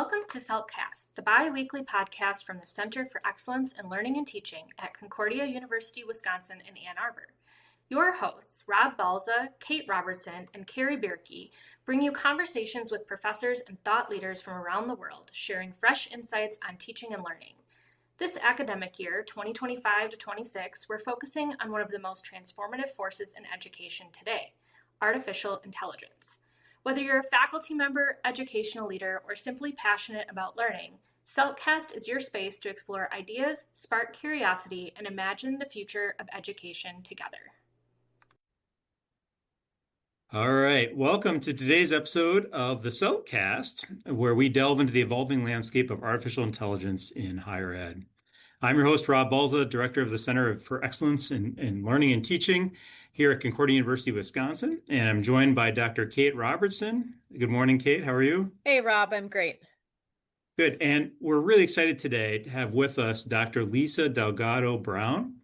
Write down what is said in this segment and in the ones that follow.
Welcome to CELT-cast, the bi-weekly podcast from the Center for Excellence in Learning and Teaching at Concordia, University, Wisconsin in Ann Arbor. Your hosts, Rob Balza, Kate Robertson, and Carrie Bierke, bring you conversations with professors and thought leaders from around the world, sharing fresh insights on teaching and learning. This academic year, 2025 to 26, we're focusing on one of the most transformative forces in education today, artificial intelligence. Whether you're a faculty member, educational leader, or simply passionate about learning, CELT-cast is your space to explore ideas, spark curiosity, and imagine the future of education together. All right, welcome to today's episode of the CELT-cast, where we delve into the evolving landscape of artificial intelligence in higher ed. I'm your host, Rob Balza, Director of the Center for Excellence in Learning and Teaching here at Concordia, University, Wisconsin, and I'm joined by Dr. Kate Robertson. Good morning, Kate. How are you? Hey, Rob. I'm great. Good. And we're really excited today to have with us Dr. Lisa Delgado-Brown,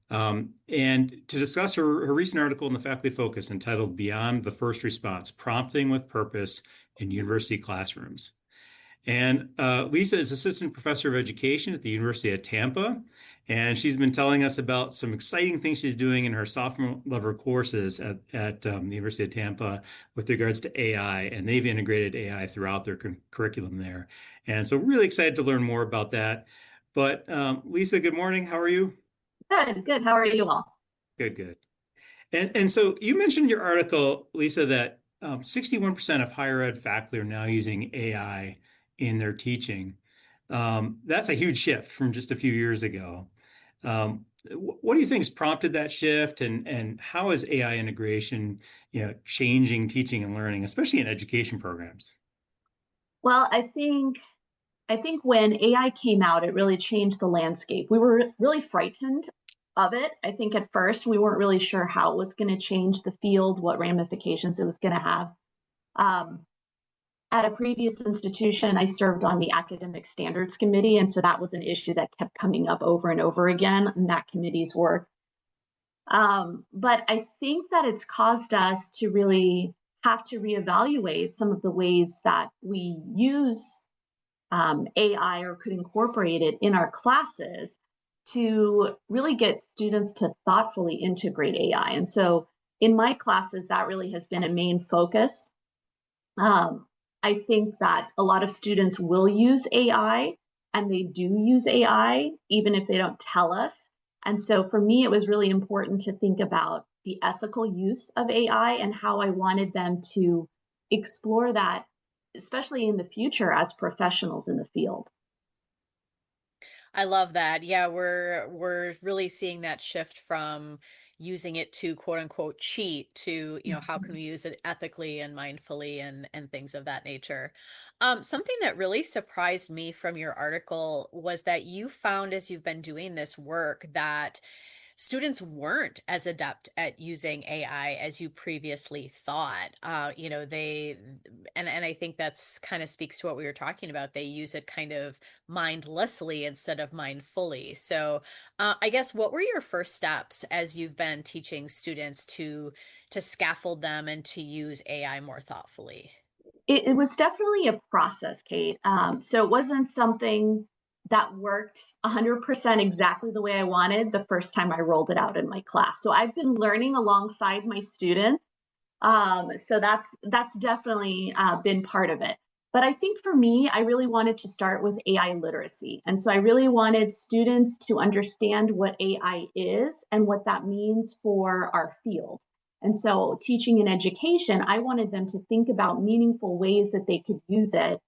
and to discuss her recent article in the Faculty Focus entitled Beyond the First Response, Prompting with Purpose in University Classrooms. And Lisa is Assistant Professor of Education at the University of Tampa, and she's been telling us about some exciting things she's doing in her sophomore level courses at the University of Tampa with regards to AI, and they've integrated AI throughout their curriculum there. And so really excited to learn more about that. But Lisa, good morning. How are you? Good. How are you all? Good. And so you mentioned in your article, Lisa, that 61% of higher ed faculty are now using AI in their teaching. That's a huge shift from just a few years ago. What do you think has prompted that shift, and how is AI integration, changing teaching and learning, especially in education programs? Well, I think when AI came out, it really changed the landscape. We were really frightened of it. I think at first we weren't really sure how it was going to change the field, what ramifications it was going to have. At a previous institution, I served on the Academic Standards Committee, and so that was an issue that kept coming up over and over again in that committee's work. But I think that it's caused us to really have to reevaluate some of the ways that we use AI or could incorporate it in our classes to really get students to thoughtfully integrate AI. And so in my classes, that really has been a main focus. I think that a lot of students will use AI, and they do use AI, even if they don't tell us. And so for me, it was really important to think about the ethical use of AI and how I wanted them to explore that, especially in the future as professionals in the field. I love that. Yeah, we're really seeing that shift from using it to quote unquote cheat to, how can we use it ethically and mindfully and things of that nature. Something that really surprised me from your article was that you found, as you've been doing this work, that students weren't as adept at using AI as you previously thought. And I think that's kind of speaks to what we were talking about. They use it kind of mindlessly instead of mindfully. So I guess what were your first steps as you've been teaching students to scaffold them and to use AI more thoughtfully? It was definitely a process, Kate. So it wasn't something that worked 100% exactly the way I wanted the first time I rolled it out in my class. So I've been learning alongside my students. So that's definitely been part of it. But I think for me, I really wanted to start with AI literacy. And so I really wanted students to understand what AI is and what that means for our field. And so teaching and education, I wanted them to think about meaningful ways that they could use it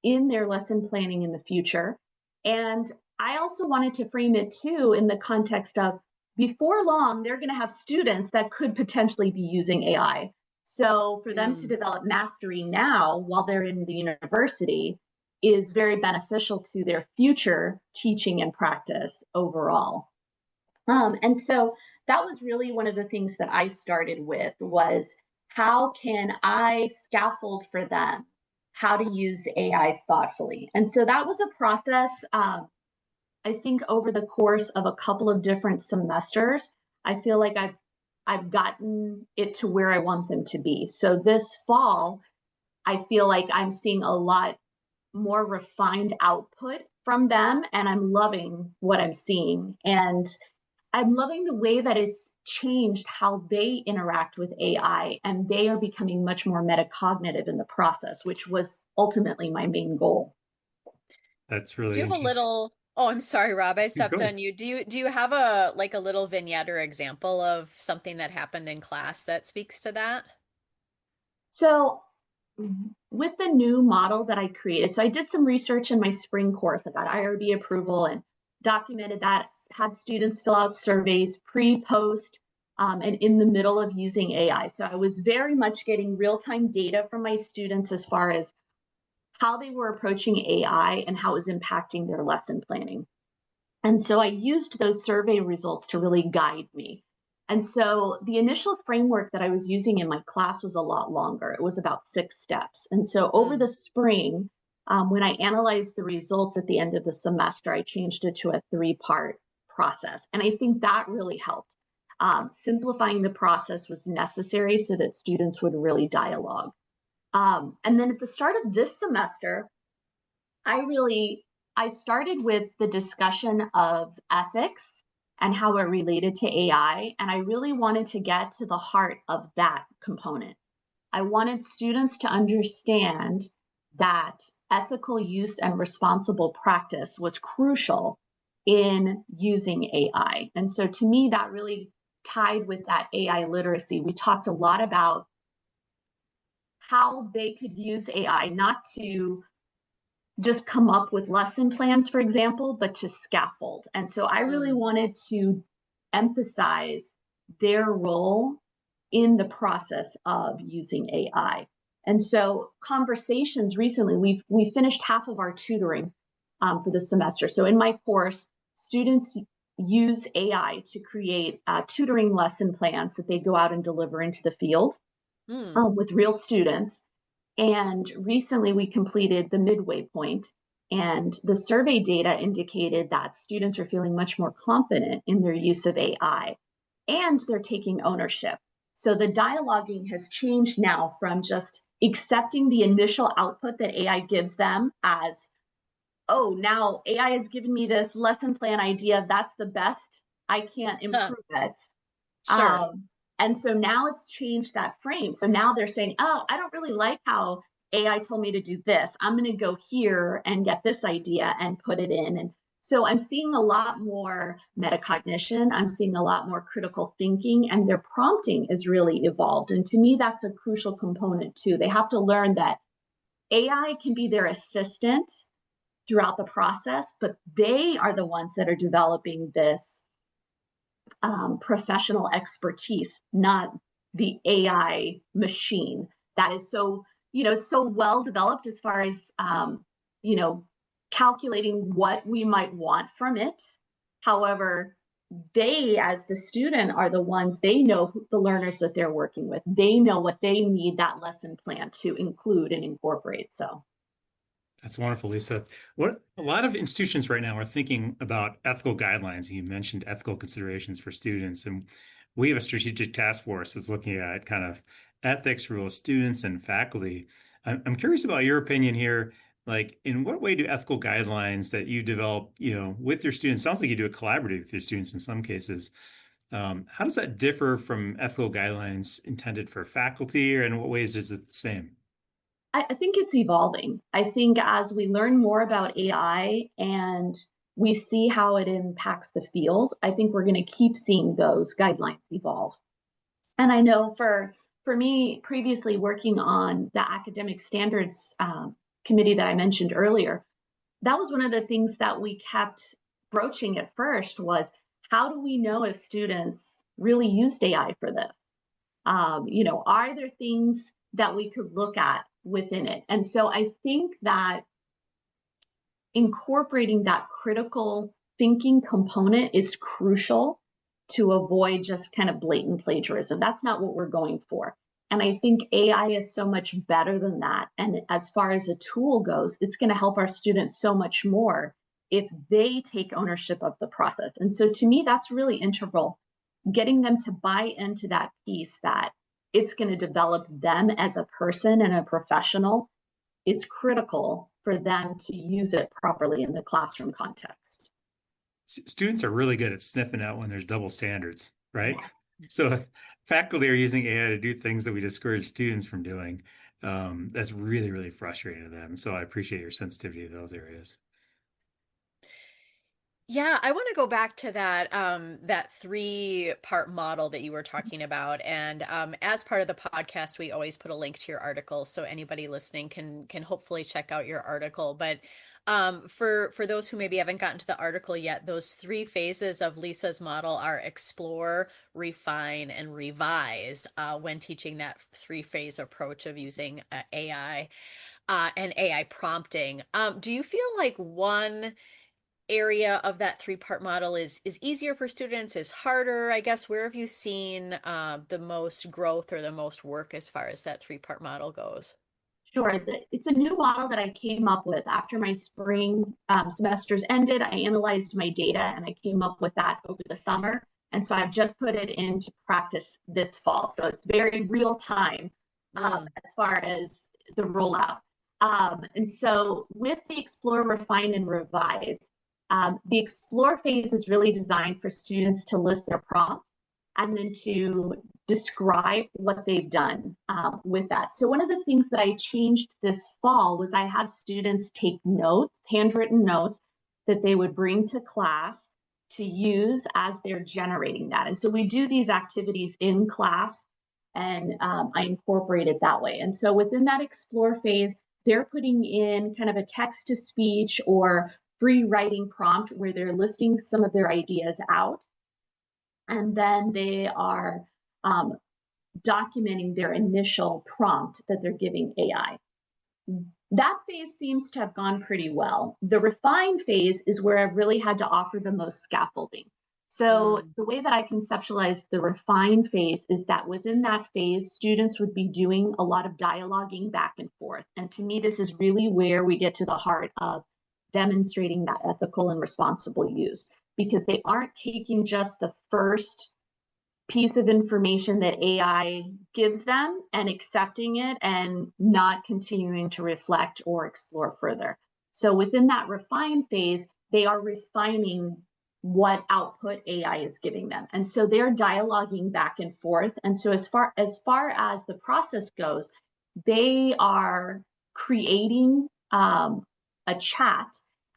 in their lesson planning in the future. And I also wanted to frame it too in the context of before long, they're going to have students that could potentially be using AI. So for them to develop mastery now while they're in the university is very beneficial to their future teaching and practice overall. And so that was really one of the things that I started with was how can I scaffold for them how to use AI thoughtfully. And so that was a process, I think over the course of a couple of different semesters, I feel like I've gotten it to where I want them to be. So this fall, I feel like I'm seeing a lot more refined output from them, and I'm loving what I'm seeing. And I'm loving the way that it's changed how they interact with AI, and they are becoming much more metacognitive in the process, which was ultimately my main goal. That's Do really you have a interesting. little, oh, I'm sorry, Rob, I Go stepped ahead. on you. Do you have a like a little vignette or example of something that happened in class that speaks to that? So, with the new model that I created, so I did some research in my spring course. I got IRB approval and documented that, had students fill out surveys pre, post, and in the middle of using AI. So I was very much getting real-time data from my students as far as how they were approaching AI and how it was impacting their lesson planning. And so I used those survey results to really guide me. And so the initial framework that I was using in my class was a lot longer. It was about 6 steps. And so over Mm. the spring, when I analyzed the results at the end of the semester, I changed it to a 3-part process. And I think that really helped. Simplifying the process was necessary so that students would really dialogue. And then at the start of this semester, I started with the discussion of ethics and how it related to AI, and I really wanted to get to the heart of that component. I wanted students to understand that ethical use and responsible practice was crucial in using AI. And so to me, that really tied with that AI literacy. We talked a lot about how they could use AI not to just come up with lesson plans, for example, but to scaffold. And so I really Mm. wanted to emphasize their role in the process of using AI. And so conversations recently, we finished half of our tutoring for the semester. So in my course, students use AI to create tutoring lesson plans that they go out and deliver into the field Mm. with real students. And recently we completed the midway point, and the survey data indicated that students are feeling much more confident in their use of AI and they're taking ownership. So the dialoguing has changed now from just accepting the initial output that AI gives them as, oh, now AI has given me this lesson plan idea. That's the best. I can't Huh. improve it. Sure. Um, and so now it's changed that frame. So now they're saying, oh, I don't really like how AI told me to do this. I'm going to go here and get this idea and put it in. And so I'm seeing a lot more metacognition. I'm seeing a lot more critical thinking, and their prompting is really evolved. And to me, that's a crucial component too. They have to learn that AI can be their assistant throughout the process, but they are the ones that are developing this professional expertise, not the AI machine that is so, it's so well developed as far as, you know, calculating what we might want from it. However, they, as the student, are the ones, they know the learners that they're working with. They know what they need that lesson plan to include and incorporate. So That's wonderful, Lisa. What a lot of institutions right now are thinking about ethical guidelines. You mentioned ethical considerations for students, and we have a strategic task force that's looking at kind of ethics for both students and faculty. I'm curious about your opinion here. Like, in what way do ethical guidelines that you develop, with your students, sounds like you do it collaboratively with your students in some cases. How does that differ from ethical guidelines intended for faculty, or in what ways is it the same? I think it's evolving. I think as we learn more about AI and we see how it impacts the field, I think we're going to keep seeing those guidelines evolve. And I know for me, previously working on the academic standards committee that I mentioned earlier, that was one of the things that we kept broaching at first was how do we know if students really used AI for this? Are there things that we could look at within it? And so I think that incorporating that critical thinking component is crucial to avoid just kind of blatant plagiarism. That's not what we're going for. And I think AI is so much better than that. And as far as a tool goes, it's going to help our students so much more if they take ownership of the process. And so to me, that's really integral, getting them to buy into that piece that it's going to develop them as a person and a professional is critical for them to use it properly in the classroom context. Students are really good at sniffing out when there's double standards, right? Yeah. So if faculty are using AI to do things that we discourage students from doing, that's really, really frustrating to them. So I appreciate your sensitivity to those areas. Yeah, I want to go back to that three-part model that you were talking about. And as part of the podcast, we always put a link to your article so anybody listening can hopefully check out your article. But for those who maybe haven't gotten to the article yet, those three phases of Lisa's model are explore, refine, and revise when teaching that three-phase approach of using AI and AI prompting. Do you feel like one area of that three-part model is easier for students, is harder? I guess, where have you seen the most growth or the most work as far as that three-part model goes? Sure. It's a new model that I came up with after my spring semesters ended. I analyzed my data and I came up with that over the summer. And so I've just put it into practice this fall. So it's very real time as far as the rollout. And so with the Explore, Refine, and Revise, the Explore phase is really designed for students to list their prompts and then to describe what they've done with that. So one of the things that I changed this fall was I had students take notes, handwritten notes, that they would bring to class to use as they're generating that. And so we do these activities in class, and I incorporate it that way. And so within that Explore phase, they're putting in kind of a text-to-speech or free writing prompt where they're listing some of their ideas out. And then they are documenting their initial prompt that they're giving AI. That phase seems to have gone pretty well. The refine phase is where I really had to offer the most scaffolding. So the way that I conceptualized the refine phase is that within that phase, students would be doing a lot of dialoguing back and forth. And to me, this is really where we get to the heart of demonstrating that ethical and responsible use, because they aren't taking just the first piece of information that AI gives them and accepting it and not continuing to reflect or explore further. So within that refine phase, they are refining what output AI is giving them. And so they're dialoguing back and forth. And so as far as the process goes, they are creating a chat,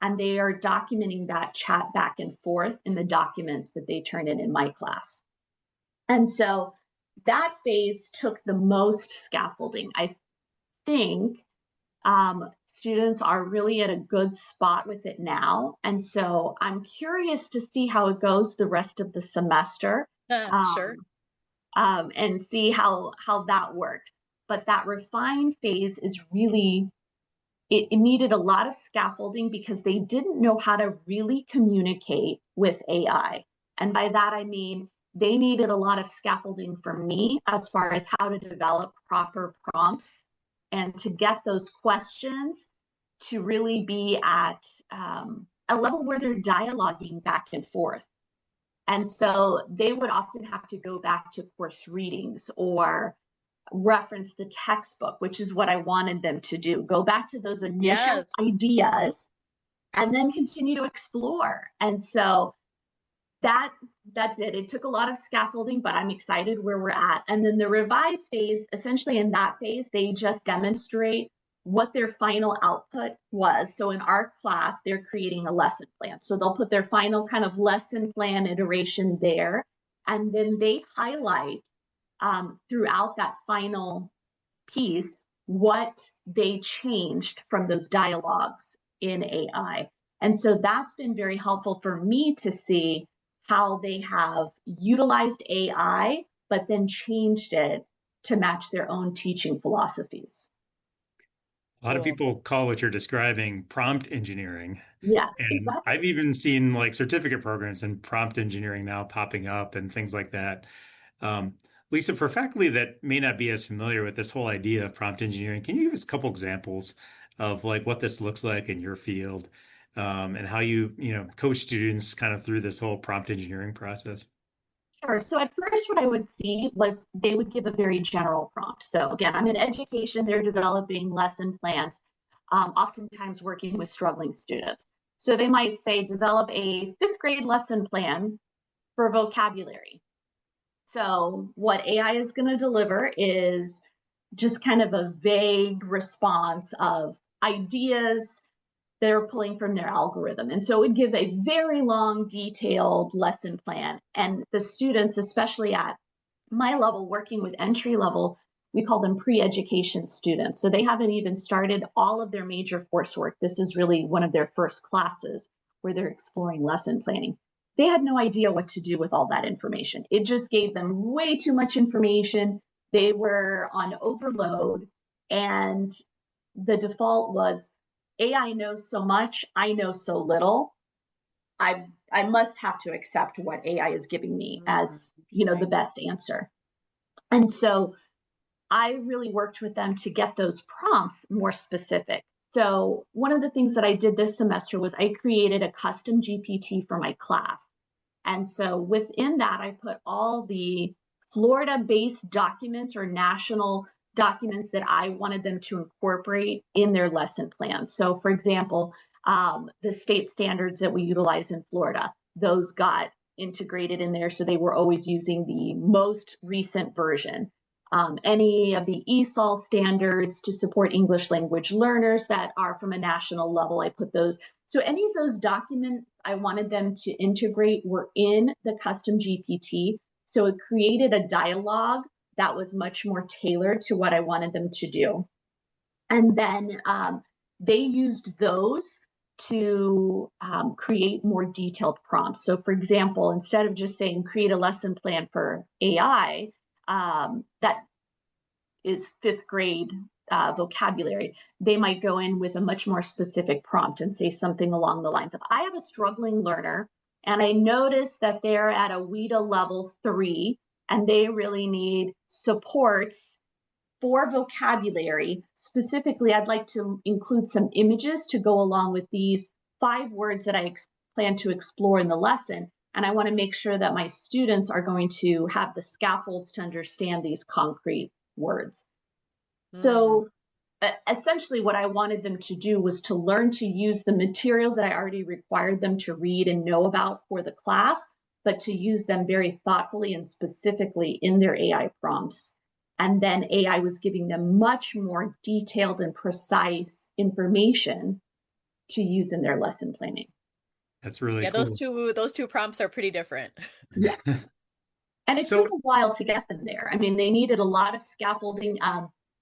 and they are documenting that chat back and forth in the documents that they turn in my class. And so that phase took the most scaffolding. I think students are really at a good spot with it now. And so I'm curious to see how it goes the rest of the semester. Sure. And see how that works. But that refine phase is really, it needed a lot of scaffolding because they didn't know how to really communicate with AI. And by that, I mean, they needed a lot of scaffolding from me as far as how to develop proper prompts and to get those questions to really be at a level where they're dialoguing back and forth. And so they would often have to go back to course readings or reference the textbook, which is what I wanted them to do. Go back to those initial ideas and then continue to explore. And so that it took a lot of scaffolding, but I'm excited where we're at. And then the revise phase, essentially in that phase, they just demonstrate what their final output was. So in our class, they're creating a lesson plan. So they'll put their final kind of lesson plan iteration there. And then they highlight throughout that final piece what they changed from those dialogues in AI. And so that's been very helpful for me to see how they have utilized AI, but then changed it to match their own teaching philosophies. A lot of people call what you're describing prompt engineering. Yes, And exactly. I've even seen like certificate programs in prompt engineering now popping up and things like that. Lisa, for faculty that may not be as familiar with this whole idea of prompt engineering, can you give us a couple examples of like what this looks like in your field, and how you coach students kind of through this whole prompt engineering process? Sure. So at first, what I would see was they would give a very general prompt. So again, I'm in education, they're developing lesson plans. oftentimes working with struggling students. So they might say, develop a 5th grade lesson plan for vocabulary. So what AI is going to deliver is just kind of a vague response of ideas they're pulling from their algorithm. And so it would give a very long, detailed lesson plan. And the students, especially at my level, working with entry level, we call them pre-education students. So they haven't even started all of their major coursework. This is really one of their first classes where they're exploring lesson planning. They had no idea what to do with all that information. It just gave them way too much information. They were on overload, and the default was, AI knows so much, I know so little. I must have to accept what AI is giving me as, the best answer. And so I really worked with them to get those prompts more specific. So one of the things that I did this semester was I created a custom GPT for my class. And so within that, I put all the Florida-based documents or national documents that I wanted them to incorporate in their lesson plan. So for example, the state standards that we utilize in Florida, those got integrated in there. So they were always using the most recent version. Any of the ESOL standards to support English language learners that are from a national level, I put those. So any of those documents I wanted them to integrate were in the custom GPT. So it created a dialogue that was much more tailored to what I wanted them to do. And then they used those to create more detailed prompts. So for example, instead of just saying create a lesson plan for AI, that is 5th grade vocabulary, they might go in with a much more specific prompt and say something along the lines of, I have a struggling learner, and I noticed that they're at a WIDA level 3, and they really need supports for vocabulary. Specifically, I'd like to include some images to go along with these 5 words that I plan to explore in the lesson. And I want to make sure that my students are going to have the scaffolds to understand these concrete words. So essentially what I wanted them to do was to learn to use the materials that I already required them to read and know about for the class, but to use them very thoughtfully and specifically in their AI prompts. And then AI was giving them much more detailed and precise information to use in their lesson planning. That's really cool. Those two prompts are pretty different. Yes. And it took a while to get them there. I mean, they needed a lot of scaffolding.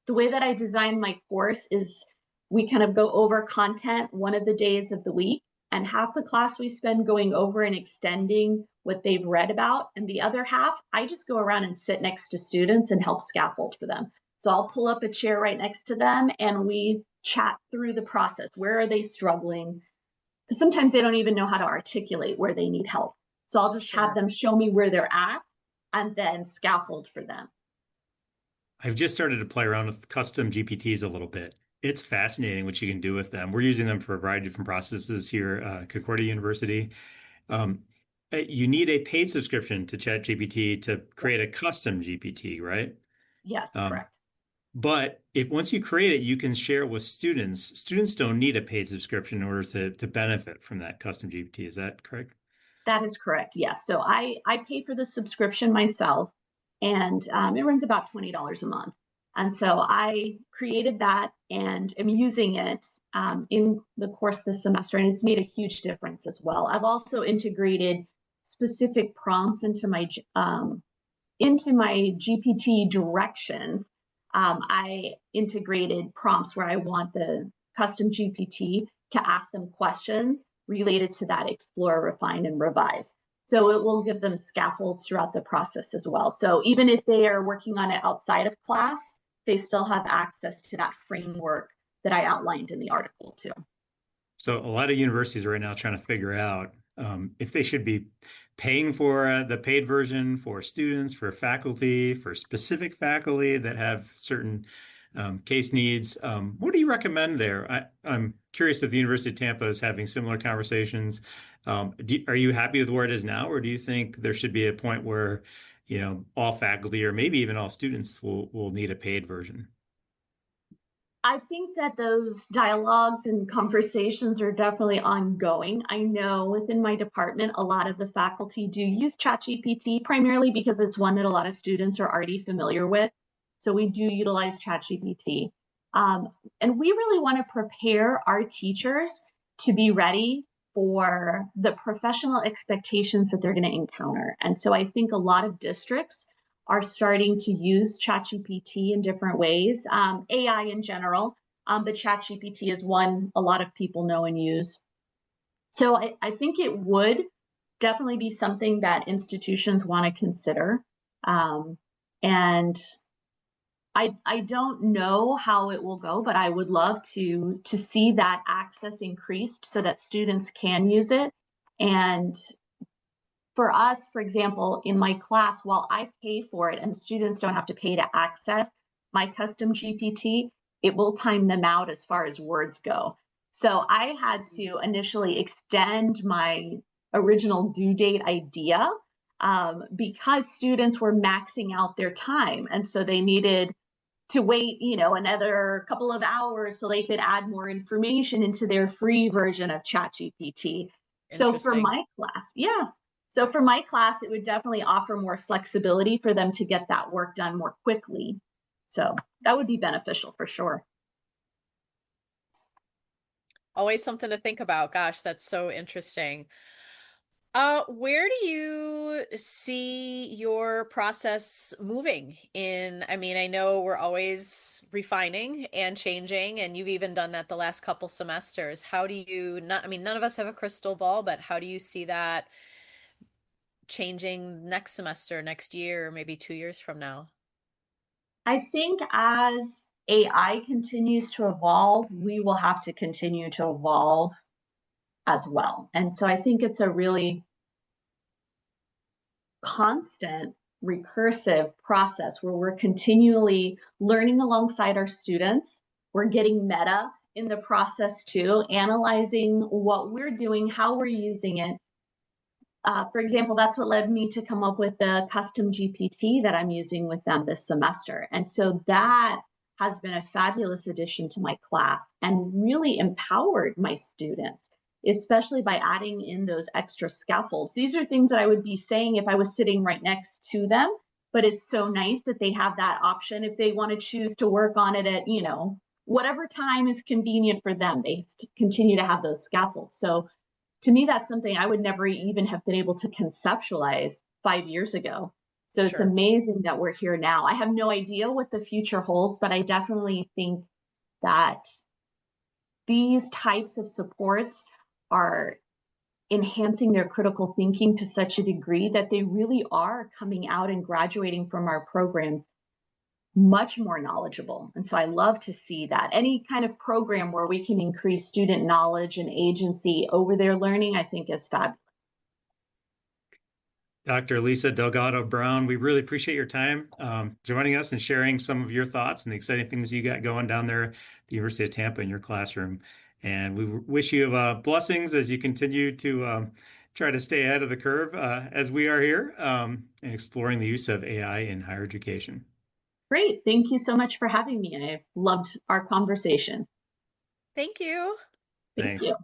The way that I designed my course is we kind of go over content one of the days of the week, and half the class we spend going over and extending what they've read about. And the other half, I just go around and sit next to students and help scaffold for them. So I'll pull up a chair right next to them and we chat through the process. Where are they struggling? Because sometimes they don't even know how to articulate where they need help. So I'll just have them show me where they're at and then scaffold for them. I've just started to play around with custom GPTs a little bit. It's fascinating what you can do with them. We're using them for a variety of different processes here at Concordia University. You need a paid subscription to ChatGPT to create a custom GPT, right? Yes, correct. But once you create it, you can share it with students. Students don't need a paid subscription in order to benefit from that custom GPT. Is that correct? That is correct, yes. So I pay for the subscription myself, and it runs about $20 a month. And so I created that and am using it in the course this semester, and it's made a huge difference as well. I've also integrated specific prompts into my GPT directions. I integrated prompts where I want the custom GPT to ask them questions related to that explore, refine, and revise. So it will give them scaffolds throughout the process as well. So even if they are working on it outside of class, they still have access to that framework that I outlined in the article too. So a lot of universities right now trying to figure out if they should be paying for the paid version for students, for faculty, for specific faculty that have certain case needs. What do you recommend there? I'm curious if the University of Tampa is having similar conversations. Are you happy with where it is now, or do you think there should be a point where, all faculty or maybe even all students will need a paid version? I think that those dialogues and conversations are definitely ongoing. I know within my department, a lot of the faculty do use ChatGPT primarily because it's one that a lot of students are already familiar with. So we do utilize ChatGPT. Um, and we really want to prepare our teachers to be ready for the professional expectations that they're going to encounter. And so I think a lot of districts are starting to use ChatGPT in different ways, AI in general, but ChatGPT is one a lot of people know and use. So I think it would definitely be something that institutions want to consider. And I don't know how it will go, but I would love to see that access increased so that students can use it. And for us, for example, in my class, while I pay for it and students don't have to pay to access my custom GPT, it will time them out as far as words go. So I had to initially extend my original due date idea because students were maxing out their time. And so they needed to wait, another couple of hours so they could add more information into their free version of ChatGPT. So for Interesting. my class, yeah. So for my class, it would definitely offer more flexibility for them to get that work done more quickly. So that would be beneficial for sure. Always something to think about. Gosh, that's so interesting. Where do you see your process moving in? I mean, I know we're always refining and changing, and you've even done that the last couple semesters. How do you not, I mean, none of us have a crystal ball, but how do you see that changing next semester, next year, or maybe 2 years from now? I think as AI continues to evolve, we will have to continue to evolve as well. And so I think it's a really constant recursive process where we're continually learning alongside our students. We're getting meta in the process too, analyzing what we're doing, how we're using it. For example, that's what led me to come up with the custom GPT that I'm using with them this semester. And so that has been a fabulous addition to my class and really empowered my students, especially by adding in those extra scaffolds. These are things that I would be saying if I was sitting right next to them, but it's so nice that they have that option if they want to choose to work on it at, whatever time is convenient for them. They continue to have those scaffolds. So to me, that's something I would never even have been able to conceptualize 5 years ago. So it's Sure. amazing that we're here now. I have no idea what the future holds, but I definitely think that these types of supports are enhancing their critical thinking to such a degree that they really are coming out and graduating from our programs much more knowledgeable. And so I love to see that. Any kind of program where we can increase student knowledge and agency over their learning, I think is fabulous. Dr. Lisa Delgado-Brown, we really appreciate your time joining us and sharing some of your thoughts and the exciting things you got going down there at the University of Tampa in your classroom. And we wish you blessings as you continue to try to stay ahead of the curve as we are here and exploring the use of AI in higher education. Great. Thank you so much for having me. I loved our conversation. Thank you. Thanks. Thank you.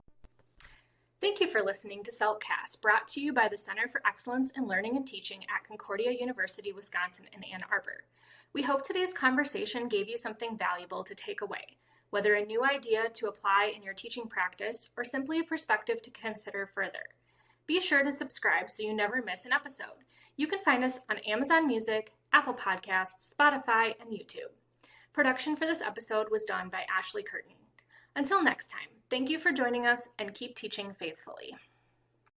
Thank you for listening to CELT-cast, brought to you by the Center for Excellence in Learning and Teaching at Concordia University, Wisconsin in Ann Arbor. We hope today's conversation gave you something valuable to take away, whether a new idea to apply in your teaching practice or simply a perspective to consider further. Be sure to subscribe so you never miss an episode. You can find us on Amazon Music, Apple Podcasts, Spotify, and YouTube. Production for this episode was done by Ashley Curtin. Until next time, thank you for joining us and keep teaching faithfully.